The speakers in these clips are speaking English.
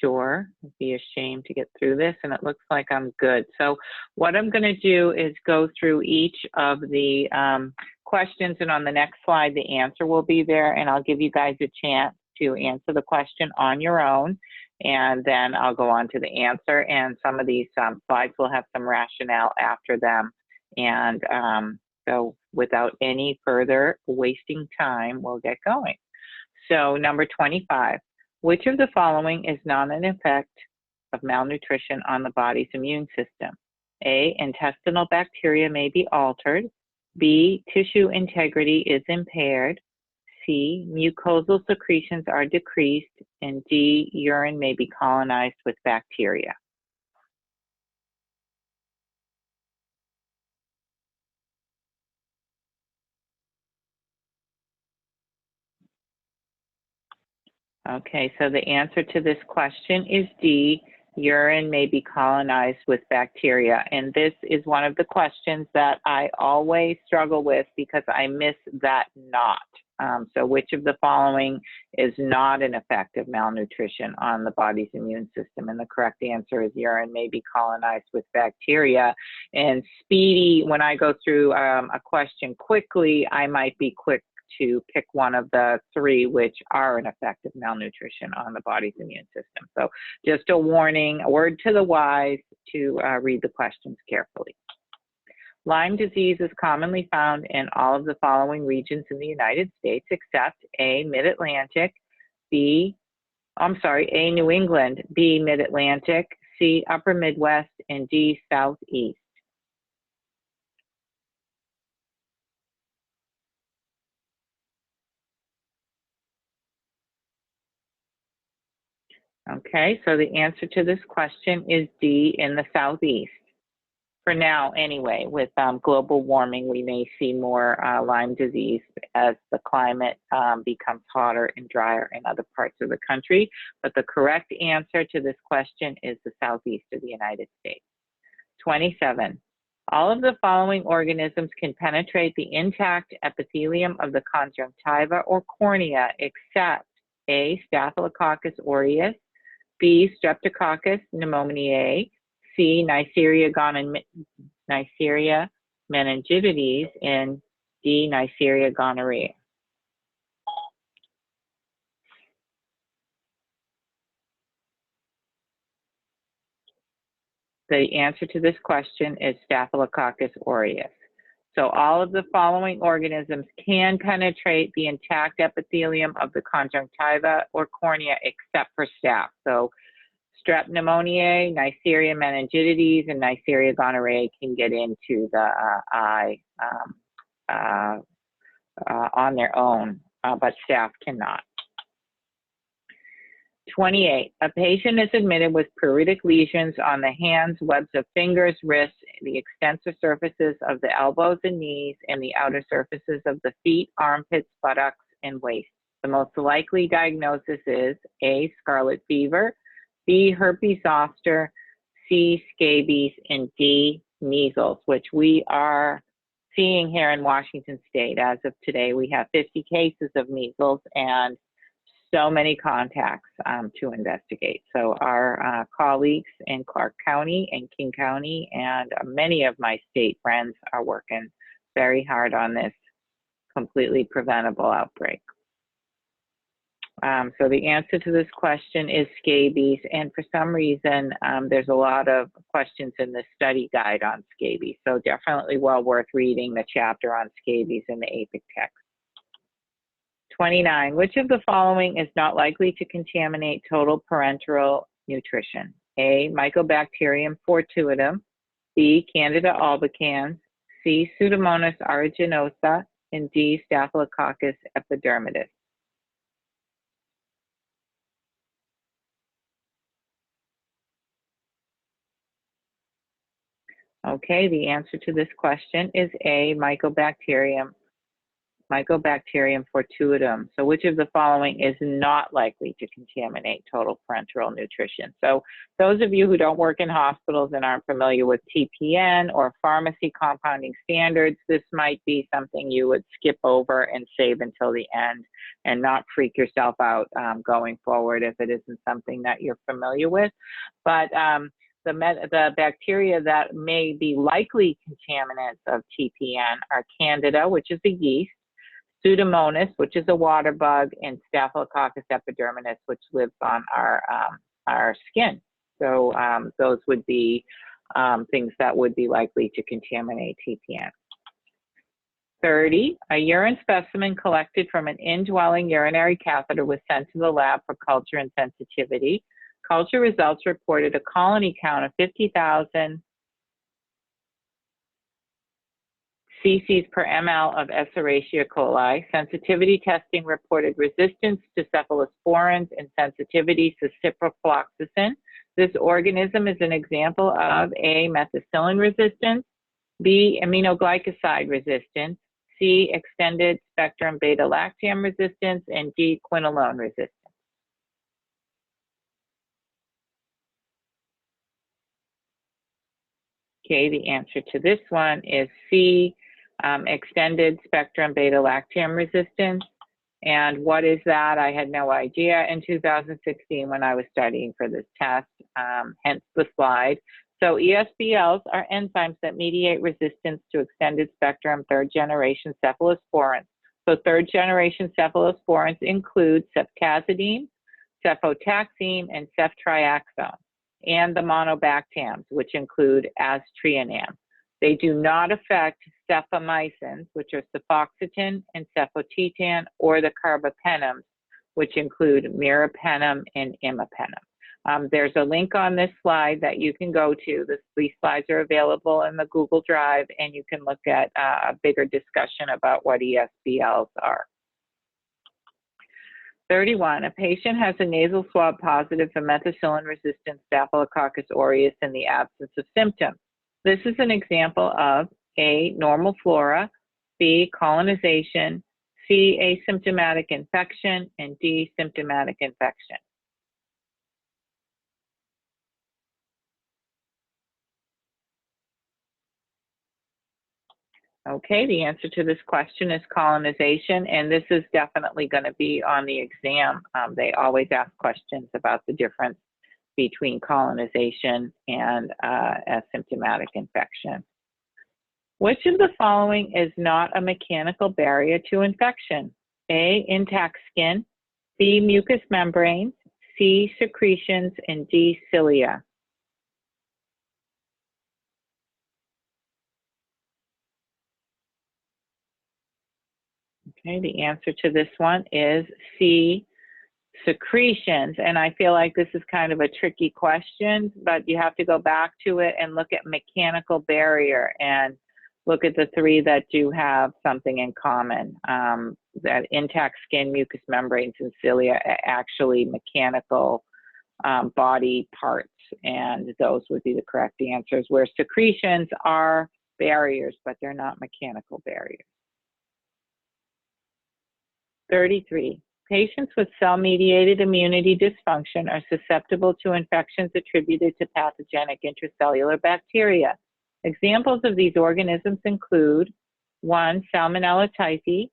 sure. I'd be ashamed to get through this, and it looks like I'm good. So what I'm going to do is go through each of the questions, and on the next slide, the answer will be there, and I'll give you guys a chance to answer the question on your own, and then I'll go on to the answer, and some of these slides will have some rationale after them. And so without any further wasting time, we'll get going. So number 25. Which of the following is not an effect of malnutrition on the body's immune system? A, intestinal bacteria may be altered. B, tissue integrity is impaired. C, mucosal secretions are decreased. And D, urine may be colonized with bacteria. Okay, so the answer to this question is D, urine may be colonized with bacteria. And this is one of the questions that I always struggle with because I miss that not. So which of the following is not an effect of malnutrition on the body's immune system? And the correct answer is urine may be colonized with bacteria. And speedy, when I go through a question quickly, I might be quick to pick one of the three which are an effect of malnutrition on the body's immune system. So just a warning, a word to the wise to read the questions carefully. Lyme disease is commonly found in all of the following regions in the United States except A, Mid-Atlantic, A, New England, B, Mid-Atlantic, C, Upper Midwest, and D, Southeast. Okay, so the answer to this question is D, in the Southeast. For now, anyway, with global warming, we may see more Lyme disease as the climate becomes hotter and drier in other parts of the country. But the correct answer to this question is the Southeast of the United States. 27. All of the following organisms can penetrate the intact epithelium of the conjunctiva or cornea except A, Staphylococcus aureus, B, Streptococcus pneumoniae, C, Neisseria meningitidis, and D, Neisseria gonorrhea. The answer to this question is Staphylococcus aureus. So all of the following organisms can penetrate the intact epithelium of the conjunctiva or cornea except for staph. So Strep pneumoniae, Neisseria meningitidis, and Neisseria gonorrhea can get into the eye on their own, but staph cannot. 28. A patient is admitted with pruritic lesions on the hands, webs of fingers, wrists, the extensor surfaces of the elbows and knees, and the outer surfaces of the feet, armpits, buttocks, and waist. The most likely diagnosis is A, scarlet fever, B, herpes zoster, C, scabies, and D, measles, which we are seeing here in Washington State. As of today, we have 50 cases of measles and so many contacts to investigate. So our colleagues in Clark County and King County and many of my state friends are working very hard on this completely preventable outbreak. So the answer to this question is scabies, and for some reason, there's a lot of questions in the study guide on scabies, so definitely well worth reading the chapter on scabies in the APIC text. 29, which of the following is not likely to contaminate total parenteral nutrition? A, Mycobacterium fortuitum, B, Candida albicans, C, Pseudomonas aeruginosa, and D, Staphylococcus epidermidis. Okay, the answer to this question is A, Mycobacterium Mycobacterium fortuitum. So which of the following is not likely to contaminate total parenteral nutrition? So those of you who don't work in hospitals and aren't familiar with TPN or pharmacy compounding standards, this might be something you would skip over and save until the end and not freak yourself out going forward if it isn't something that you're familiar with. But the bacteria that may be likely contaminants of TPN are Candida, which is a yeast, Pseudomonas, which is a water bug, and Staphylococcus epidermidis, which lives on our skin. So those would be things that would be likely to contaminate TPN. 30, a urine specimen collected from an indwelling urinary catheter was sent to the lab for culture and sensitivity. Culture results reported a colony count of 50,000 cc per ml of Escherichia coli. Sensitivity testing reported resistance to cephalosporins and sensitivity to ciprofloxacin. This organism is an example of A, methicillin-resistant, B, aminoglycoside resistance, C, extended spectrum beta-lactam resistance, and D, quinolone resistance. Okay, the answer to this one is C, extended spectrum beta-lactam resistance. And what is that? I had no idea in 2016 when I was studying for this test, hence the slide. So ESBLs are enzymes that mediate resistance to extended spectrum third generation cephalosporins. So third generation cephalosporins include cephcazidine, cefotaxime, and ceftriaxone, and the monobactams, which include aztreonam. They do not affect cephamycins, which are cefoxetin and cefotetan, or the carbapenems, which include meropenem and imipenem. There's a link on this slide that you can go to. These slides are available in the Google Drive, and you can look at a bigger discussion about what ESBLs are. 31, a patient has a nasal swab positive for methicillin-resistant Staphylococcus aureus in the absence of symptoms. This is an example of A, normal flora, B, colonization, C, asymptomatic infection, and D, symptomatic infection. Okay, the answer to this question is colonization, and this is definitely going to be on the exam. They always ask questions about the difference between colonization and asymptomatic infection. Which of the following is not a mechanical barrier to infection? A, intact skin, B, mucous membranes, C, secretions, and D, cilia. Okay, the answer to this one is C, secretions. And I feel like this is kind of a tricky question, but you have to go back to it and look at mechanical barrier and look at the three that do have something in common. That intact skin, mucous membranes, and cilia are actually mechanical body parts, and those would be the correct answers, where secretions are barriers, but they're not mechanical barriers. 33, patients with cell-mediated immunity dysfunction are susceptible to infections attributed to pathogenic intracellular bacteria. Examples of these organisms include 1, Salmonella typhi,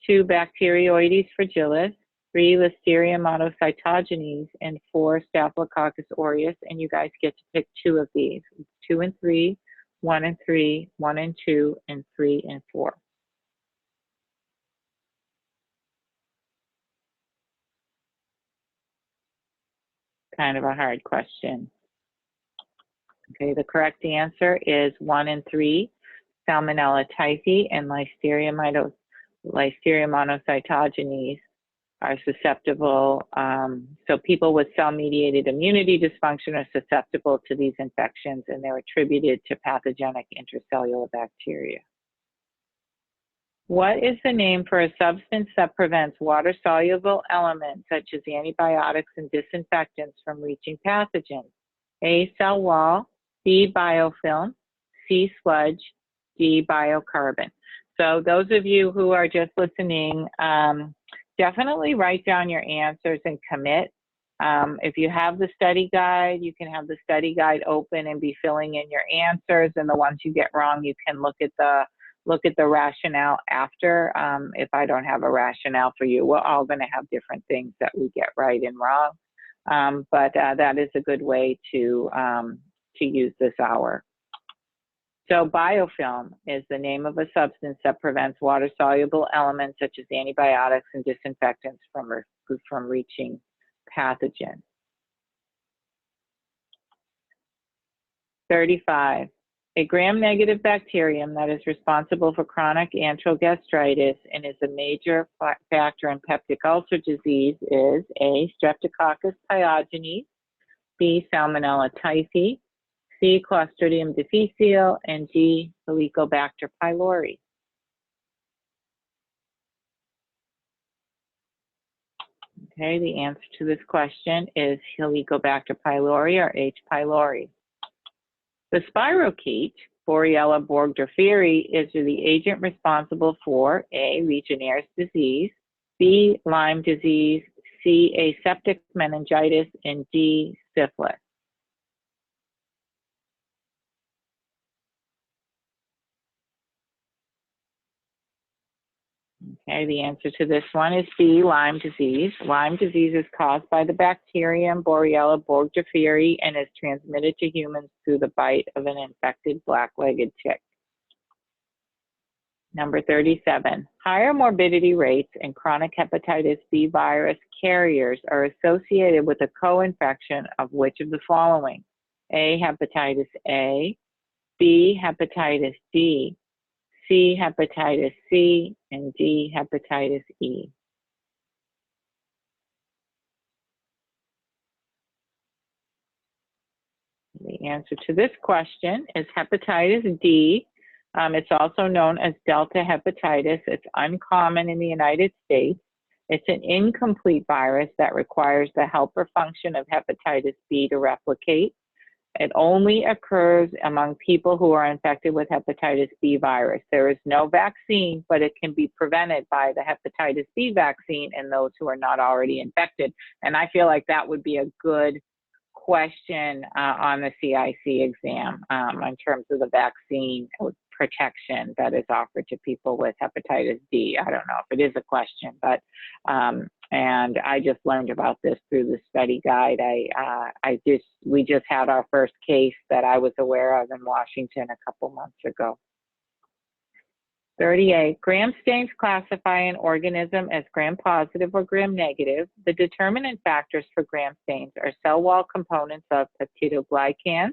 2, Bacteroides fragilis, 3, Listeria monocytogenes, and 4, Staphylococcus aureus. And you guys get to pick 2 of these, 2 and 3, 1 and 3, 1 and 2, and 3 and 4. Kind of a hard question. Okay, the correct answer is 1 and 3, Salmonella typhi and Listeria monocytogenes are susceptible. So people with cell-mediated immunity dysfunction are susceptible to these infections, and they're attributed to pathogenic intracellular bacteria. What is the name for a substance that prevents water-soluble elements such as antibiotics and disinfectants from reaching pathogens? A, cell wall, B, biofilm, C, sludge, D, biocarbon. So those of you who are just listening, definitely write down your answers and commit. If you have the study guide, you can have the study guide open and be filling in your answers, and the ones you get wrong, you can look at the rationale after. If I don't have a rationale for you, we're all going to have different things that we get right and wrong, but that is a good way to use this hour. So biofilm is the name of a substance that prevents water-soluble elements such as antibiotics and disinfectants from reaching pathogens. 35. A gram-negative bacterium that is responsible for chronic antral gastritis and is a major factor in peptic ulcer disease is A. Streptococcus pyogenes, B. Salmonella typhi, C. Clostridium difficile, and D. Helicobacter pylori. Okay, the answer to this question is Helicobacter pylori, or H. pylori. The spirochete, Borrelia burgdorferi, is the agent responsible for A. Legionnaire's disease, B. Lyme disease, C. Aseptic meningitis, and D. syphilis. Okay, the answer to this one is B, Lyme disease. Lyme disease is caused by the bacterium Borrelia burgdorferi and is transmitted to humans through the bite of an infected black-legged tick. Number 37, higher morbidity rates in chronic hepatitis B virus carriers are associated with a co-infection of which of the following? A, hepatitis A, B, hepatitis D, C, hepatitis C, and D, hepatitis E. The answer to this question is hepatitis D. It's also known as delta hepatitis. It's uncommon in the United States. It's an incomplete virus that requires the helper function of hepatitis B to replicate. It only occurs among people who are infected with hepatitis B virus. There is no vaccine, but it can be prevented by the hepatitis B vaccine in those who are not already infected. And I feel like that would be a good question on the CIC exam in terms of the vaccine protection that is offered to people with hepatitis D. I don't know if it is a question, but and I just learned about this through the study guide. We just had our first case that I was aware of in Washington a couple months ago. 38, gram stains classify an organism as gram-positive or gram-negative. The determinant factors for gram stains are cell wall components of peptidoglycans,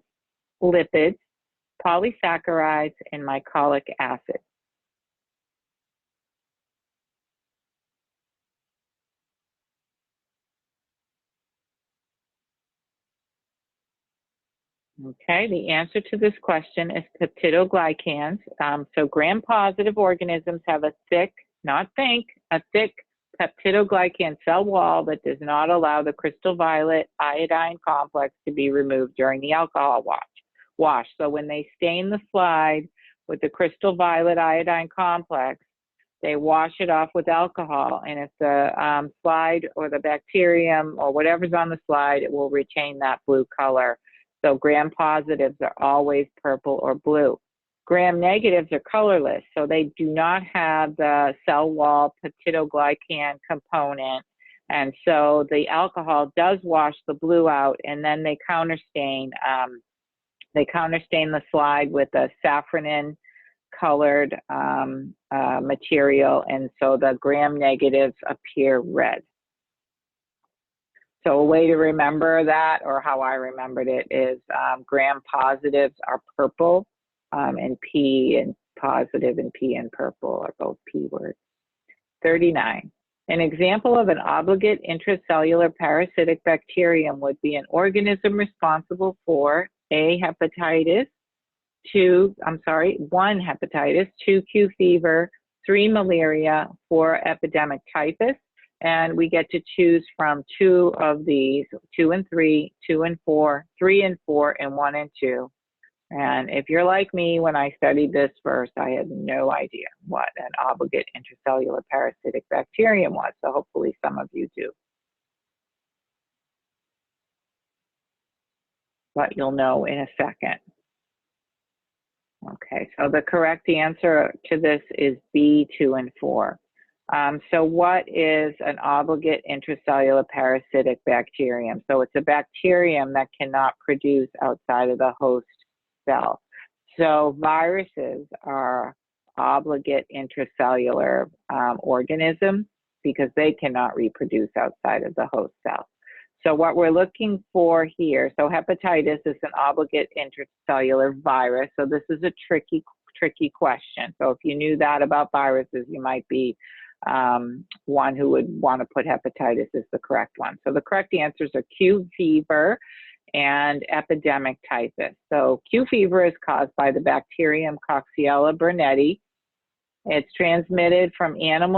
lipids, polysaccharides, and mycolic acid. Okay, the answer to this question is peptidoglycans. So gram-positive organisms have a thick, not think, a thick peptidoglycan cell wall that does not allow the crystal violet iodine complex to be removed during the alcohol wash. So when they stain the slide with the crystal violet iodine complex, they wash it off with alcohol, and if the slide or the bacterium or whatever's on the slide, it will retain that blue color. So gram-positives are always purple or blue. Gram-negatives are colorless, so they do not have the cell wall peptidoglycan component, and so the alcohol does wash the blue out, and then they counterstain. They counterstain the slide with a safranin-colored material, and so the gram-negatives appear red. So a way to remember that, or how I remembered it, is gram-positives are purple, and P and positive and P and purple are both P words. 39. An example of an obligate intracellular parasitic bacterium would be an organism responsible for A, hepatitis, 1 hepatitis, 2 Q fever, 3 malaria, 4 epidemic typhus. And we get to choose from 2 of these, 2 and 3, 2 and 4, 3 and 4, and 1 and 2. And if you're like me, when I studied this first, I had no idea what an obligate intracellular parasitic bacterium was. So hopefully some of you do. But you'll know in a second. Okay, so the correct answer to this is B, 2, and 4. So what is an obligate intracellular parasitic bacterium? So it's a bacterium that cannot produce outside of the host cell. So viruses are obligate intracellular organisms because they cannot reproduce outside of the host cell. So what we're looking for here, so hepatitis is an obligate intracellular virus. So this is a tricky question. So if you knew that about viruses, you might be one who would want to put hepatitis as the correct one. So the correct answers are Q fever and epidemic typhus. So Q fever is caused by the bacterium Coxiella burnetii. It's transmitted from animals